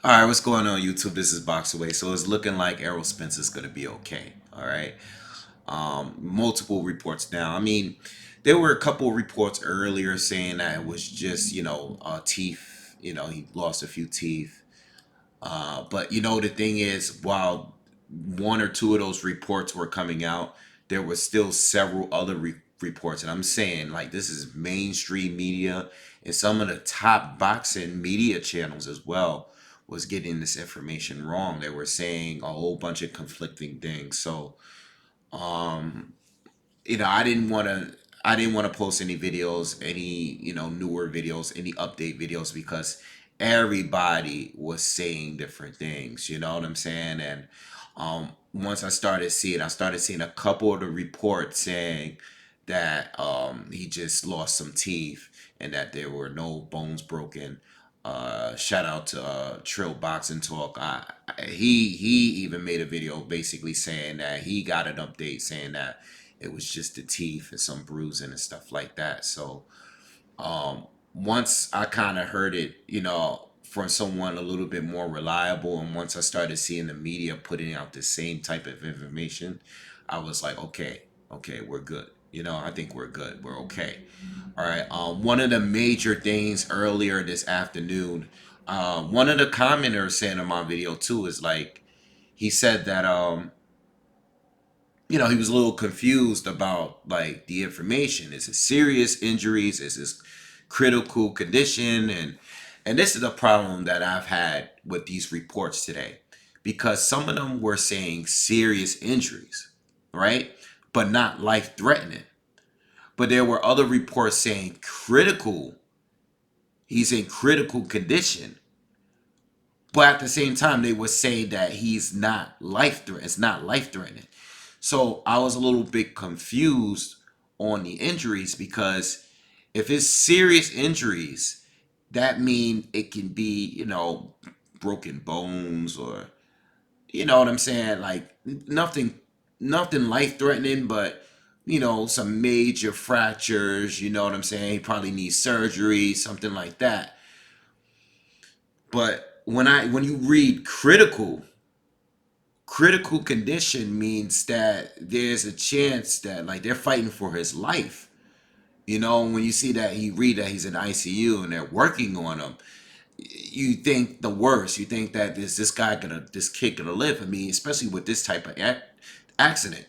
All right, what's going on, YouTube? This is BoxingWave. So it's looking like Errol Spence is going to be okay. All right. Multiple reports now. I mean, there were a couple of reports earlier saying that it was just, teeth. He lost a few teeth. But the thing is, while one or two of those reports were coming out, there were still several other reports. And I'm saying, like, this is mainstream media and some of the top boxing media channels as well was getting this information wrong. They were saying a whole bunch of conflicting things. So, um, I didn't want to post any videos, any, newer videos, any update videos because everybody was saying different things, you know what I'm saying? And once I started seeing a couple of the reports saying that he just lost some teeth and that there were no bones broken. Shout out to Trill Boxing Talk. He even made a video basically saying that he got an update saying that it was just the teeth and some bruising and stuff like that. So once I kind of heard it, from someone a little bit more reliable, and once I started seeing the media putting out the same type of information, I was like, okay, okay, we're good. I think we're good. We're okay. All right. One of the major things earlier this afternoon, one of the commenters saying in my video too is like, he said that he was a little confused about like the information. Is it serious injuries? Is this critical condition? And this is a problem that I've had with these reports today, because some of them were saying serious injuries, right? But not life threatening. But there were other reports saying critical. He's in critical condition. But at the same time, they would say that he's not life threatening. It's not life threatening. So I was a little bit confused on the injuries, because if it's serious injuries, that mean it can be, broken bones, or you know what I'm saying, like nothing life threatening, but some major fractures, you know what I'm saying? He probably needs surgery, something like that. But when you read critical condition means that there's a chance that like they're fighting for his life. When you see that he read that he's in ICU and they're working on him, you think the worst. You think that this kid gonna live. I mean, especially with this type of accident.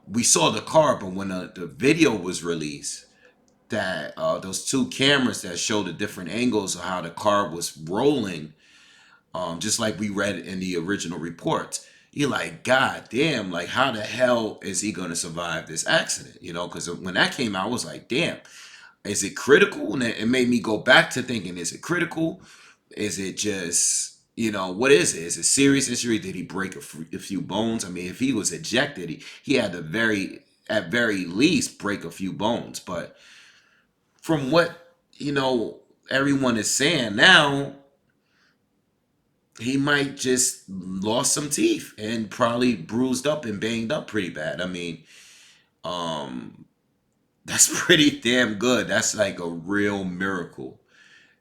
We saw the car, but when the video was released, that those two cameras that showed the different angles of how the car was rolling, just like we read in the original reports. You're like, God damn, like how the hell is he gonna survive this accident? Because when that came out, I was like, damn, is it critical? And it made me go back to thinking, is it critical? Is it just, what is it? Is it serious injury? Did he break a few bones? I mean, if he was ejected, he had to at very least break a few bones. But from what, everyone is saying now, he might just lost some teeth and probably bruised up and banged up pretty bad. I mean, um, that's pretty damn good. That's like a real miracle.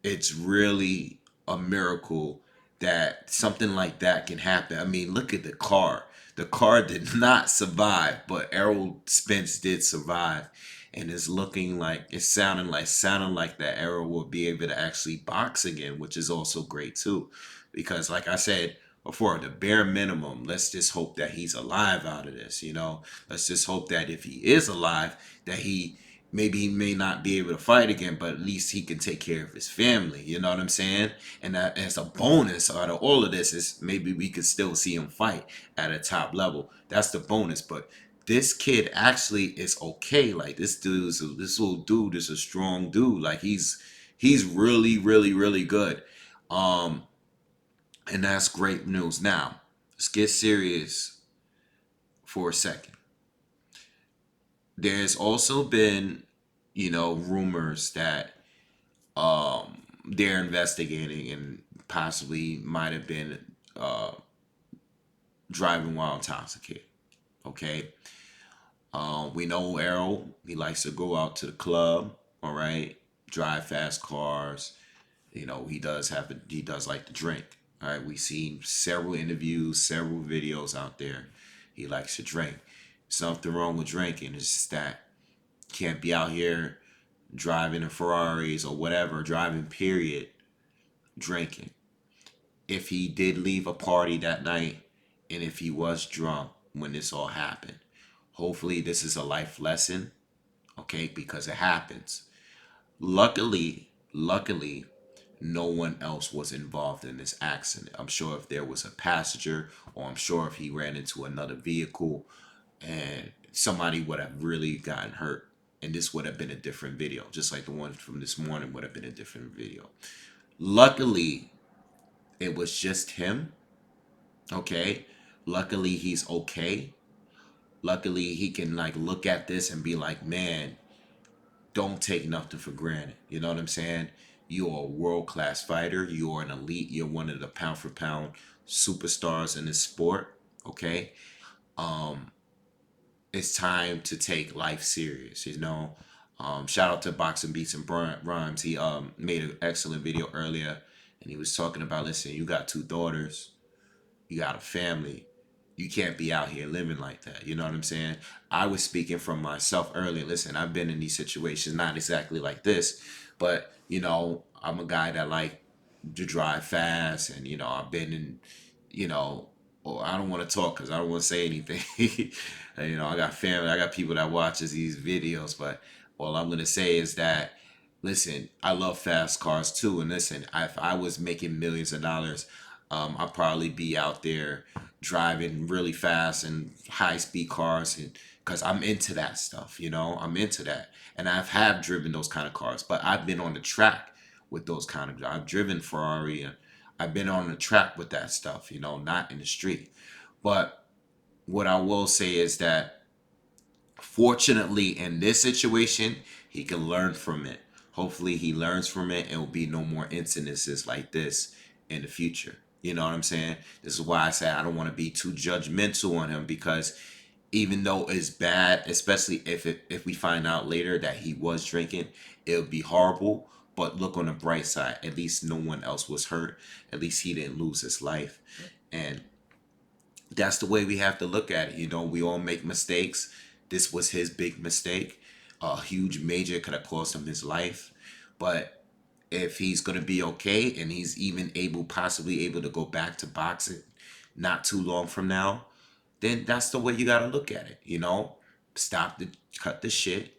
It's really a miracle that something like that can happen. I mean, look at the car. The car did not survive, but Errol Spence did survive, and it's sounding like that Errol will be able to actually box again, which is also great too, because like I said before, the bare minimum, let's just hope that he's alive out of this. Let's just hope that if he is alive, that he may not be able to fight again, but at least he can take care of his family. You know what I'm saying? And that as a bonus out of all of this is maybe we could still see him fight at a top level. That's the bonus. But this kid actually is okay. Like this little dude is a strong dude. Like he's really, really, really good. Um, and that's great news. Now, let's get serious for a second. There's also been, rumors that they're investigating and possibly might have been uh, driving while intoxicated. Okay. We know Errol. He likes to go out to the club. All right. Drive fast cars. He does like to drink. All right, we've seen several interviews, several videos out there. He likes to drink. Something wrong with drinking. It's just that can't be out here driving in Ferraris or whatever, driving period, drinking. If he did leave a party that night and if he was drunk when this all happened, hopefully this is a life lesson, okay? Because it happens. Luckily, no one else was involved in this accident. I'm sure if there was a passenger, or I'm sure if he ran into another vehicle, and somebody would have really gotten hurt. And this would have been a different video, just like the one from this morning would have been a different video. Luckily, it was just him, okay? Luckily, he's okay. Luckily, he can like look at this and be like, man, don't take nothing for granted. You know what I'm saying? You are a world class fighter. You are an elite. You're one of the pound for pound superstars in this sport. Okay. Um, it's time to take life serious. Shout out to Boxing Beats and Rhymes. He made an excellent video earlier, and he was talking about, listen, you got two daughters, you got a family. You can't be out here living like that. You know what I'm saying? I was speaking from myself earlier. Listen, I've been in these situations, not exactly like this, but I'm a guy that like to drive fast, and I've been in, you know, or I don't want to talk because I don't want to say anything. I got family, I got people that watches these videos, but all I'm gonna say is that, listen, I love fast cars too, and listen, if I was making millions of dollars, I'd probably be out there driving really fast and high speed cars, and because I'm into that stuff, I'm into that, and have driven those kind of cars, but I've been on the track with those kind of. I've driven Ferrari, and I've been on the track with that stuff, not in the street. But what I will say is that, fortunately, in this situation, he can learn from it. Hopefully, he learns from it and will be no more incidences like this in the future. You know what I'm saying? This is why I say I don't want to be too judgmental on him, because even though it's bad, especially if we find out later that he was drinking, it would be horrible. But look on the bright side. At least no one else was hurt. At least he didn't lose his life. And that's the way we have to look at it. We all make mistakes. This was his big mistake. A huge major could have cost him his life. But if he's gonna be okay and he's even possibly able to go back to boxing not too long from now, then that's the way you gotta look at it. Stop the cut the shit,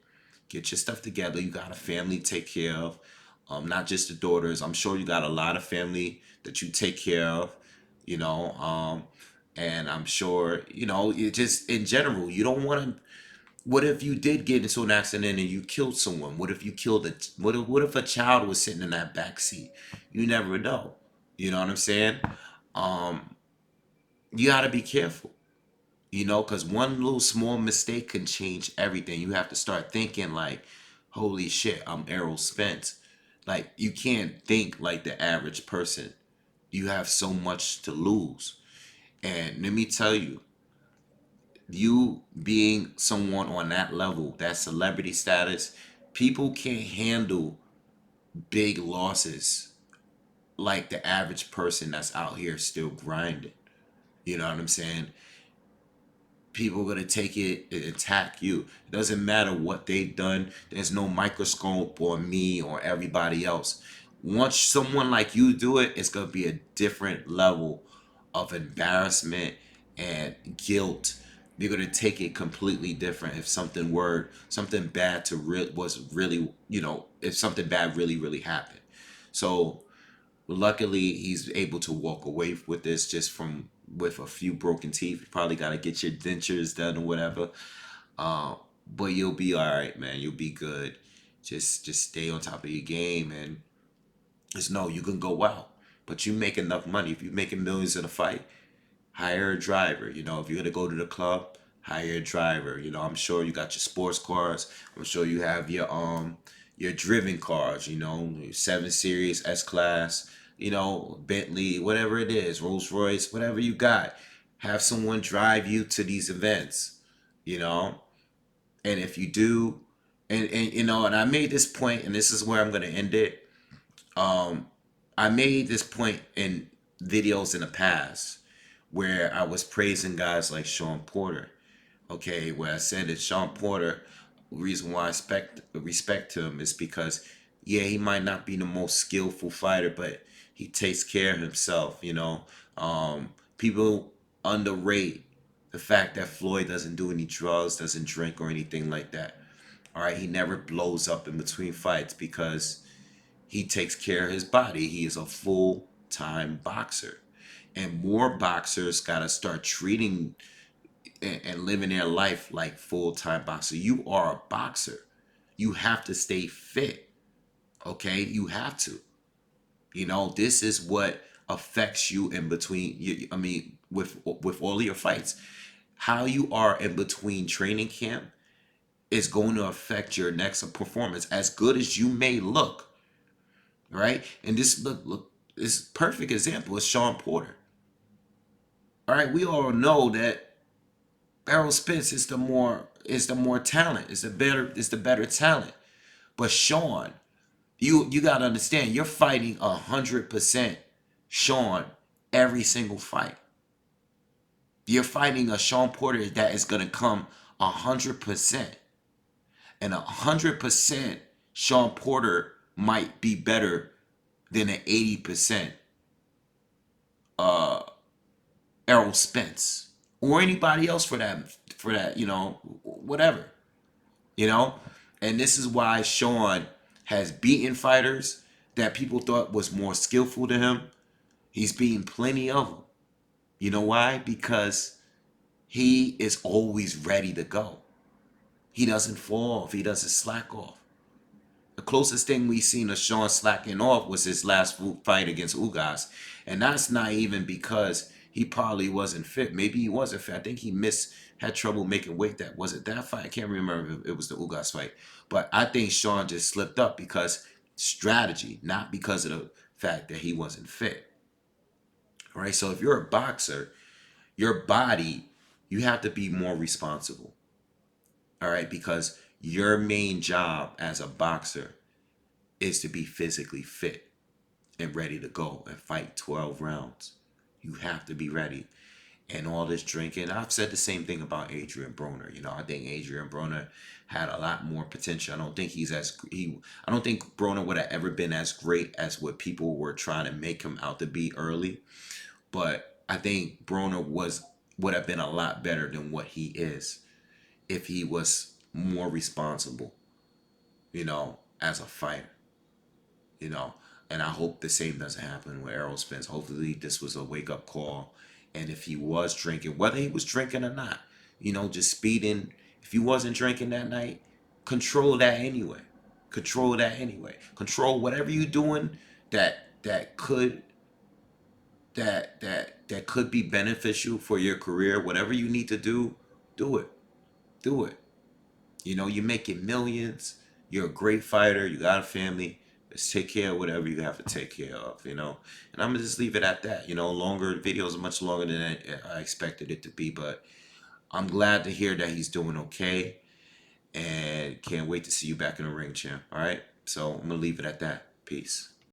get your stuff together. You got a family to take care of, not just the daughters. I'm sure you got a lot of family that you take care of, you know, um, and I'm sure you just in general you don't want to. What if you did get into an accident and you killed someone? What if you killed a what if a child was sitting in that back seat? You never know. You know what I'm saying? Um, you got to be careful. Because one little small mistake can change everything. You have to start thinking like, holy shit, I'm Errol Spence. Like, you can't think like the average person. You have so much to lose. And let me tell you, you being someone on that level, that celebrity status, people can't handle big losses like the average person that's out here still grinding. You know what I'm saying? People are going to take it and attack you. It doesn't matter what they've done. There's no microscope on me or everybody else. Once someone like you do it, it's going to be a different level of embarrassment and guilt. You're going to take it completely different if something bad was really, if something bad really, really happened. So luckily, he's able to walk away with this just from with a few broken teeth. You probably got to get your dentures done or whatever. Uh, but you'll be all right, man. You'll be good. Just stay on top of your game, and just know you can go out. But you make enough money. If you're making millions in a fight, hire a driver. If you're gonna go to the club, hire a driver. I'm sure you got your sports cars. I'm sure you have your driven cars. Your 7 Series, S Class. Bentley, whatever it is, Rolls Royce, whatever you got. Have someone drive you to these events. You know, and if you do, and I made this point, and this is where I'm gonna end it. Um, I made this point in videos in the past where I was praising guys like Sean Porter. Okay, where I said that Sean Porter, the reason why I respect him is because, yeah, he might not be the most skillful fighter, but he takes care of himself. People underrate the fact that Floyd doesn't do any drugs, doesn't drink or anything like that. All right, he never blows up in between fights because he takes care of his body. He is a full time boxer. And more boxers got to start treating and living their life like full time boxer. You are a boxer. You have to stay fit. Okay, you have to. This is what affects you in between. I mean, with all of your fights, how you are in between training camp is going to affect your next performance. As good as you may look, right? And this look, this perfect example is Sean Porter. All right, we all know that Errol Spence is the more talent. Is the better talent. But Sean, you gotta understand, you're fighting 100% Sean every single fight. You're fighting a Sean Porter that is gonna come 100%, and 100% Sean Porter might be better than an 80% uh Errol Spence or anybody else for that, whatever. you know and this is why Sean has beaten fighters that people thought was more skillful than him. He's beaten plenty of them. You know why? Because he is always ready to go. He doesn't fall off. He doesn't slack off. The closest thing we seen of Sean slacking off was his last fight against Ugas, and that's not even because he probably wasn't fit. Maybe he wasn't fit. I think he had trouble making weight. That was it. That fight, I can't remember if it was the Ugas fight, but I think Sean just slipped up because strategy, not because of the fact that he wasn't fit. All right. So if you're a boxer, your body, you have to be more responsible. All right, because your main job as a boxer is to be physically fit and ready to go and fight 12 rounds. You have to be ready. And all this drinking, I've said the same thing about Adrian Broner. I think Adrian Broner had a lot more potential. I don't think Broner would have ever been as great as what people were trying to make him out to be early. But I think Broner would have been a lot better than what he is if he was more responsible, as a fighter. you know. And I hope the same doesn't happen with Errol Spence. Hopefully, this was a wake up call. And if he was drinking, whether he was drinking or not, just speeding. If he wasn't drinking that night, control that anyway. Control that anyway. Control whatever you're doing that could be beneficial for your career. Whatever you need to do it. Do it. You're making millions. You're a great fighter. You got a family. Just take care of whatever you have to take care of. And I'm gonna just leave it at that. Longer videos are much longer than I expected it to be, but I'm glad to hear that he's doing okay, and can't wait to see you back in the ring, champ. All right. So I'm gonna leave it at that. Peace.